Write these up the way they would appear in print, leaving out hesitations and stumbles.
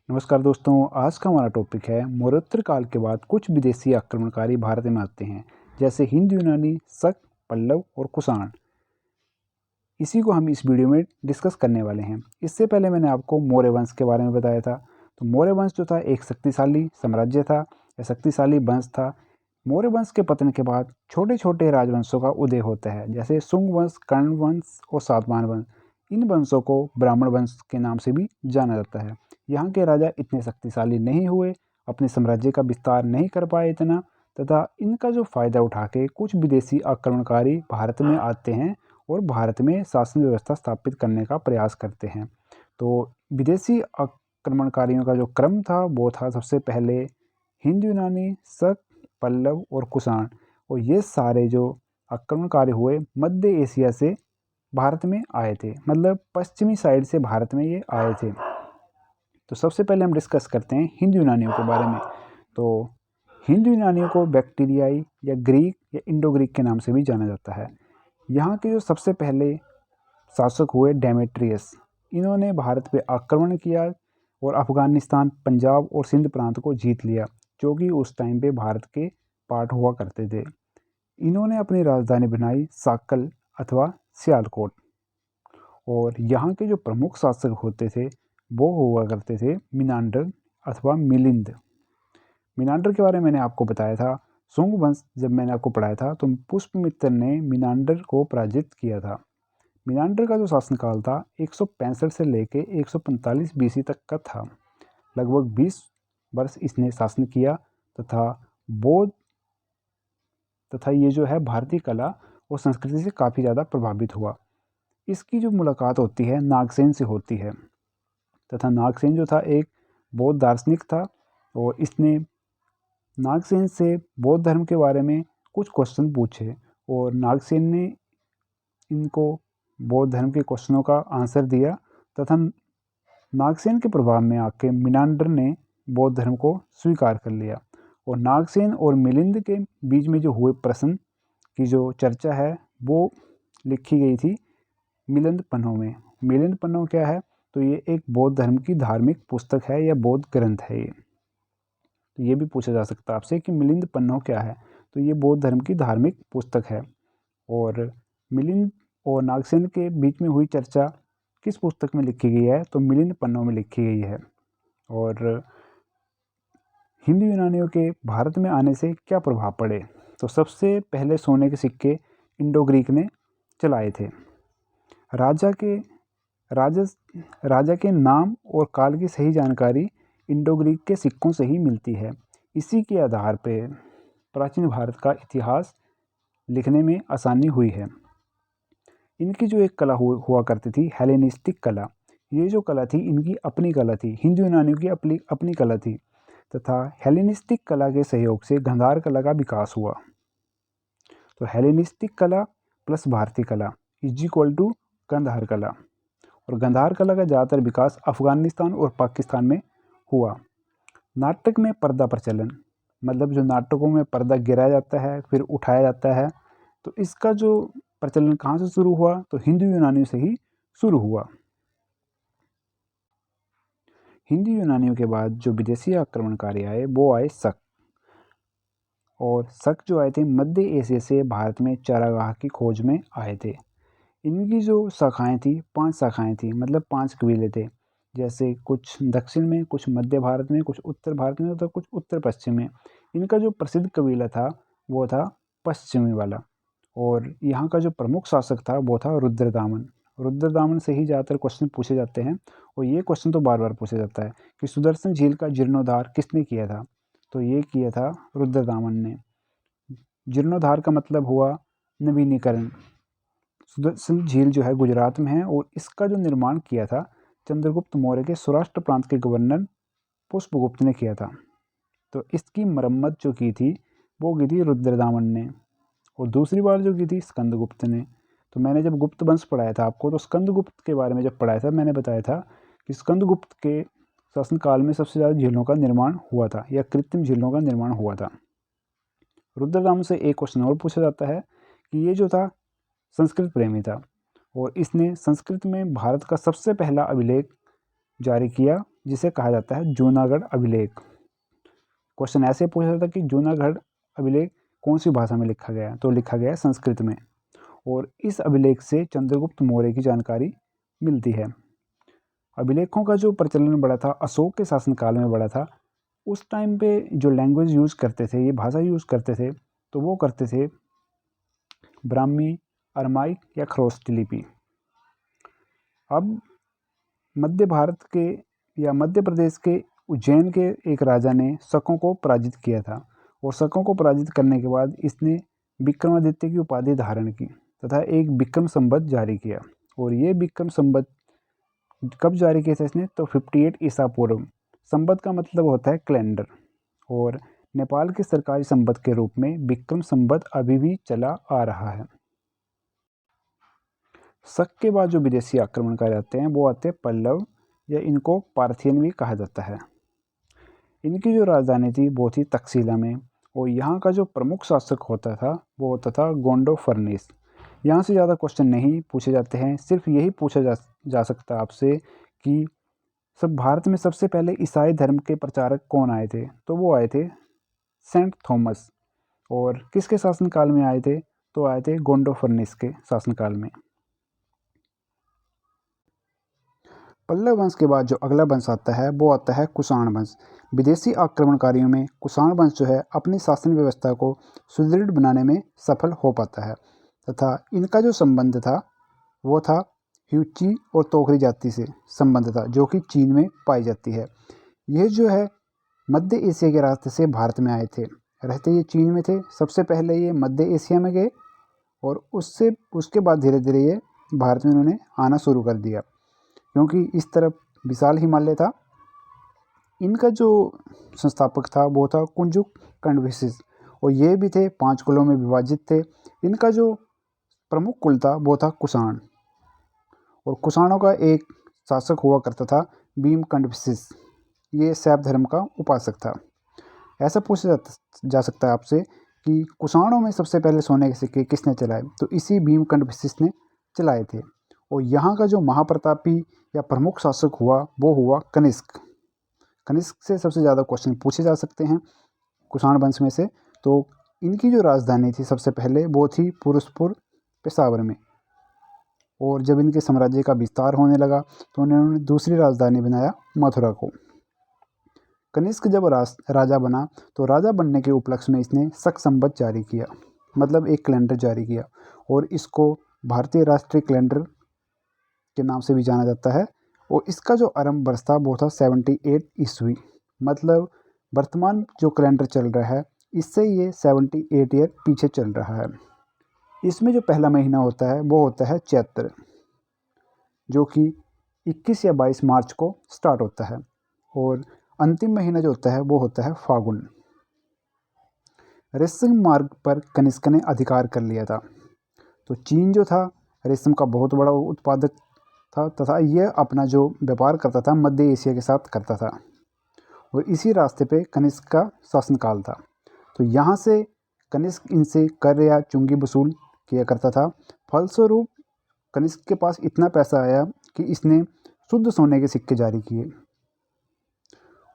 नमस्कार दोस्तों, आज का हमारा टॉपिक है मौर्योत्तर काल के बाद कुछ विदेशी आक्रमणकारी भारत में आते हैं, जैसे हिंद यूनानी, शक, पल्लव और कुषाण। इसी को हम इस वीडियो में डिस्कस करने वाले हैं। इससे पहले मैंने आपको मौर्य वंश के बारे में बताया था। तो मौर्य वंश जो था एक शक्तिशाली साम्राज्य था या शक्तिशाली वंश था। मौर्य वंश के पतन के बाद छोटे छोटे राजवंशों का उदय होता है, जैसे शुंग वंश, कर्ण वंश और सातवाहन वंश। इन वंशों को ब्राह्मण वंश के नाम से भी जाना जाता है। यहाँ के राजा इतने शक्तिशाली नहीं हुए, अपने साम्राज्य का विस्तार नहीं कर पाए इतना, तथा इनका जो फायदा उठा के कुछ विदेशी आक्रमणकारी भारत में आते हैं और भारत में शासन व्यवस्था स्थापित करने का प्रयास करते हैं। तो विदेशी आक्रमणकारियों का जो क्रम था वो था सबसे पहले हिंद यूनानी, शक, पल्लव और कुषाण। और ये सारे जो आक्रमणकारी हुए मध्य एशिया से भारत में आए थे, मतलब पश्चिमी साइड से भारत में ये आए थे। तो सबसे पहले हम डिस्कस करते हैं हिंद यूनानियों के बारे में। तो हिंद यूनानियों को बैक्टीरियाई या ग्रीक या इंडो ग्रीक के नाम से भी जाना जाता है। यहाँ के जो सबसे पहले शासक हुए डेमेट्रियस, इन्होंने भारत पे आक्रमण किया और अफगानिस्तान, पंजाब और सिंध प्रांत को जीत लिया, जो कि उस टाइम पे भारत के पार्ट हुआ करते थे। इन्होंने अपनी राजधानी बनाई साकल अथवा सियालकोट। और यहाँ के जो प्रमुख शासक होते थे वो हुआ करते थे मिनांडर अथवा मिलिंद। मिनांडर के बारे में मैंने आपको बताया था। शुंग वंश जब मैंने आपको पढ़ाया था तो पुष्यमित्र ने मिनांडर को पराजित किया था। मिनांडर का जो शासनकाल था 165 से लेके 145 बीसी तक का था। लगभग 20 वर्ष इसने शासन किया तथा बौद्ध तथा ये जो है भारतीय कला और संस्कृति से काफ़ी ज़्यादा प्रभावित हुआ। इसकी जो मुलाकात होती है नागसेन से होती है, तथा नागसेन जो था एक बौद्ध दार्शनिक था और इसने नागसेन से बौद्ध धर्म के बारे में कुछ क्वेश्चन पूछे और नागसेन ने इनको बौद्ध धर्म के क्वेश्चनों का आंसर दिया, तथा नागसेन के प्रभाव में आके मिनांडर ने बौद्ध धर्म को स्वीकार कर लिया। और नागसेन और मिलिंद के बीच में जो हुए प्रश्न की जो चर्चा है वो लिखी गई थी मिलिंद पन्नों में। मिलिंद पन्नों क्या है? तो ये एक बौद्ध धर्म की धार्मिक पुस्तक है या बौद्ध ग्रंथ है ये। तो ये भी पूछा जा सकता है आपसे कि मिलिंद पन्नों क्या है? तो ये बौद्ध धर्म की धार्मिक पुस्तक है। और मिलिंद और नागसेन के बीच में हुई चर्चा किस पुस्तक में लिखी गई है? तो मिलिंद पन्नों में लिखी गई है। और हिंद यूनानियों के भारत में आने से क्या प्रभाव पड़े? तो सबसे पहले सोने के सिक्के इंडो ग्रीक ने चलाए थे। राजा के नाम और काल की सही जानकारी इंडो ग्रीक के सिक्कों से ही मिलती है। इसी के आधार पर प्राचीन भारत का इतिहास लिखने में आसानी हुई है। इनकी जो एक कला हुआ करती थी हेलेनिस्टिक कला। ये जो कला थी इनकी अपनी कला थी, हिंदू यूनानियों की अपनी कला थी, तथा हेलेनिस्टिक कला के सहयोग से गांधार कला का विकास हुआ। तो हेलेनिस्टिक कला प्लस भारतीय कला इज इक्वल टू गांधार कला। और गांधार कला का ज़्यादातर विकास अफगानिस्तान और पाकिस्तान में हुआ। नाटक में पर्दा प्रचलन, मतलब जो नाटकों में पर्दा गिराया जाता है फिर उठाया जाता है, तो इसका जो प्रचलन कहाँ से शुरू हुआ? तो हिंदू यूनानियों से ही शुरू हुआ। हिंदू यूनानियों के बाद जो विदेशी आक्रमणकारी आए वो आए शक। और शक जो आए थे मध्य एशिया से भारत में चारागाह की खोज में आए थे। इनकी जो शाखाएं थी 5 शाखाएं थी, मतलब 5 कबीले थे। जैसे कुछ दक्षिण में, कुछ मध्य भारत में, कुछ उत्तर भारत में, तो कुछ उत्तर पश्चिम में। इनका जो प्रसिद्ध कबीला था वो था पश्चिमी वाला। और यहाँ का जो प्रमुख शासक था वो था रुद्रदामन। रुद्रदामन से ही ज़्यादातर क्वेश्चन पूछे जाते हैं और ये क्वेश्चन तो बार बार पूछा जाता है कि सुदर्शन झील का जीर्णोद्धार किसने किया था? तो ये किया था रुद्रदामन ने। जीर्णोद्धार का मतलब हुआ नवीनीकरण। सुदर्शन झील जो है गुजरात में है और इसका जो निर्माण किया था चंद्रगुप्त मौर्य के सौराष्ट्र प्रांत के गवर्नर पुष्पगुप्त ने किया था। तो इसकी मरम्मत जो की थी वो की थी रुद्रदामन ने। और दूसरी बार जो की थी स्कंदगुप्त ने। तो मैंने जब गुप्त वंश पढ़ाया था आपको, तो स्कंदगुप्त के बारे में जब पढ़ाया था मैंने बताया था कि स्कंदगुप्त के शासनकाल में सबसे ज़्यादा झीलों का निर्माण हुआ था या कृत्रिम झीलों का निर्माण हुआ था। रुद्रदामन से एक क्वेश्चन और पूछा जाता है कि ये जो था संस्कृत प्रेमी था और इसने संस्कृत में भारत का सबसे पहला अभिलेख जारी किया जिसे कहा जाता है जूनागढ़ अभिलेख। क्वेश्चन ऐसे पूछा जाता है कि जूनागढ़ अभिलेख कौन सी भाषा में लिखा गया है, तो लिखा गया है संस्कृत में। और इस अभिलेख से चंद्रगुप्त मौर्य की जानकारी मिलती है। अभिलेखों का जो प्रचलन बढ़ा था अशोक के शासनकाल में बढ़ा था। उस टाइम पे जो लैंग्वेज यूज़ करते थे, ये भाषा यूज़ करते थे, तो वो करते थे ब्राह्मी, अरमाइक या खरोष्टी लिपि। अब मध्य भारत के या मध्य प्रदेश के उज्जैन के एक राजा ने शकों को पराजित किया था, और शकों को पराजित करने के बाद इसने विक्रमादित्य की उपाधि धारण की तथा एक विक्रम संवत जारी किया। और ये विक्रम संवत कब जारी किया था इसने, तो 58 ईसा पूर्व। संवत का मतलब होता है कैलेंडर, और नेपाल के सरकारी संवत के रूप में विक्रम संवत अभी भी चला आ रहा है। शक के बाद जो विदेशी आक्रमणकारी आते हैं वो आते हैं पल्लव, या इनको पार्थियन भी कहा जाता है। इनकी जो राजधानी थी वो थी तक्षशिला में, और यहाँ का जो प्रमुख शासक होता था वो होता था गोंडो फर्नेस। यहाँ से ज़्यादा क्वेश्चन नहीं पूछे जाते हैं, सिर्फ यही पूछा जा सकता है आपसे कि भारत में सबसे पहले ईसाई धर्म के प्रचारक कौन आए थे, तो वो आए थे सेंट थॉमस। और किसके शासनकाल में आए थे, तो आए थे गोंडो फर्नेस के शासनकाल में। पल्लव वंश के बाद जो अगला वंश आता है वो आता है कुषाण वंश। विदेशी आक्रमणकारियों में कुषाण वंश जो है अपनी शासन व्यवस्था को सुदृढ़ बनाने में सफल हो पाता है, तथा इनका जो संबंध था वो था ह्यूची और तोकरी जाति से संबंध था, जो कि चीन में पाई जाती है। यह जो है मध्य एशिया के रास्ते से भारत में आए थे, रहते ये चीन में थे। सबसे पहले ये मध्य एशिया में गए, और उसके बाद धीरे धीरे ये भारत में इन्होंने आना शुरू कर दिया, क्योंकि इस तरफ विशाल हिमालय था। इनका जो संस्थापक था वो था कुंजुक कंडफिसिस, और ये भी थे 5 कुलों में विभाजित थे। इनका जो प्रमुख कुल था वो था कुषाण, और कुषाणों का एक शासक हुआ करता था भीम कंडफिसिस। ये शैव धर्म का उपासक था। ऐसा पूछा जा सकता है आपसे कि कुषाणों में सबसे पहले सोने के सिक्के किसने चलाए, तो इसी भीम कंडफिसिस ने चलाए थे। और यहाँ का जो महाप्रतापी या प्रमुख शासक हुआ वो हुआ कनिष्क। कनिष्क से सबसे ज़्यादा क्वेश्चन पूछे जा सकते हैं कुषाण वंश में से। तो इनकी जो राजधानी थी सबसे पहले वो थी पुरुषपुर पेशावर में, और जब इनके साम्राज्य का विस्तार होने लगा तो उन्होंने दूसरी राजधानी बनाया मथुरा को। कनिष्क जब राजा बना तो राजा बनने के उपलक्ष्य में इसने शक संवत जारी किया, मतलब एक कैलेंडर जारी किया, और इसको भारतीय राष्ट्रीय कैलेंडर के नाम से भी जाना जाता है। और इसका जो आरंभ वर्ष था वो था 78 ईस्वी, मतलब वर्तमान जो कैलेंडर चल रहा है इससे ये 78 ईयर पीछे चल रहा है। इसमें जो पहला महीना होता है वो होता है चैत्र, जो कि 21 या 22 मार्च को स्टार्ट होता है, और अंतिम महीना जो होता है वो होता है फागुन। रेशम मार्ग पर कनिष्क ने अधिकार कर लिया था। तो चीन जो था रेशम का बहुत बड़ा उत्पादक था, तथा यह अपना जो व्यापार करता था मध्य एशिया के साथ करता था, और इसी रास्ते पे कनिष्क का शासनकाल था। तो यहाँ से कनिष्क इनसे कर या चुंगी वसूल किया करता था। फलस्वरूप कनिष्क के पास इतना पैसा आया कि इसने शुद्ध सोने के सिक्के जारी किए।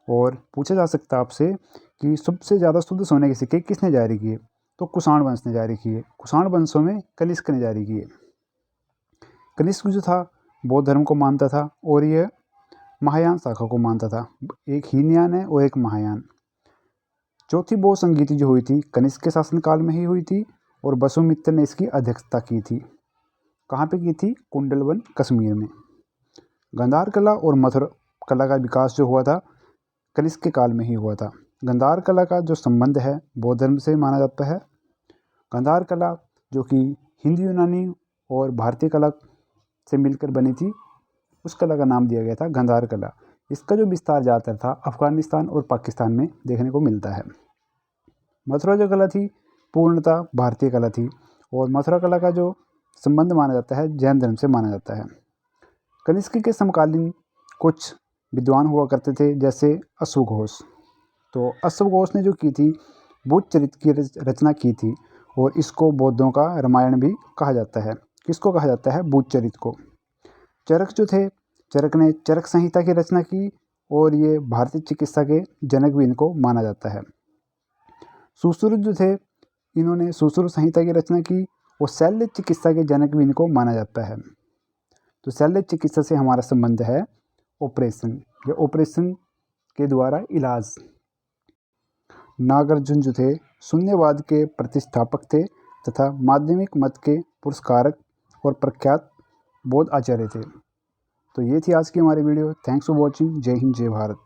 और पूछा जा सकता है आपसे कि सबसे ज़्यादा शुद्ध सोने के सिक्के किसने जारी किए, तो कुषाण वंश ने जारी किए। कुषाण वंशों में कनिष्क ने जारी किए। कनिष्क जो था बौद्ध धर्म को मानता था, और यह महायान शाखा को मानता था। एक हीनयान है और एक महायान। चौथी बौद्ध संगीति जो हुई थी कनिष्क के शासनकाल में ही हुई थी, और वसुमित्र ने इसकी अध्यक्षता की थी। कहाँ पे की थी, कुंडलवन कश्मीर में। गांधार कला और मथुरा कला का विकास जो हुआ था कनिष्क के काल में ही हुआ था। गांधार कला का जो संबंध है बौद्ध धर्म से माना जाता है। गांधार कला जो कि हिंदू यूनानी और भारतीय कला से मिलकर बनी थी, उस कला का नाम दिया गया था गांधार कला। इसका जो विस्तार ज़्यादातर था अफगानिस्तान और पाकिस्तान में देखने को मिलता है। मथुरा जो कला थी पूर्णतः भारतीय कला थी, और मथुरा कला का जो संबंध माना जाता है जैन धर्म से माना जाता है। कनिष्क के समकालीन कुछ विद्वान हुआ करते थे, जैसे अश्वघोष। तो अश्वघोष ने जो की थी बुद्ध चरित्र की रचना की थी, और इसको बौद्धों का रामायण भी कहा जाता है। किसको कहा जाता है, बुद्ध चरित्र को। चरक जो थे, चरक ने चरक संहिता की रचना की, और ये भारतीय चिकित्सा के जनक भी इनको माना जाता है। सुश्रुत जो थे, इन्होंने सुश्रुत संहिता की रचना की और शल्य चिकित्सा के जनक भी इनको माना जाता है। तो शल्य चिकित्सा से हमारा संबंध है ऑपरेशन या ऑपरेशन के द्वारा इलाज। नागार्जुन जो थे शून्यवाद के प्रतिष्ठापक थे तथा माध्यमिक मत के पुरस्कारक और प्रख्यात बौद्ध आचार्य थे। तो ये थी आज की हमारी वीडियो। Thanks for watching. जय हिंद, जय भारत।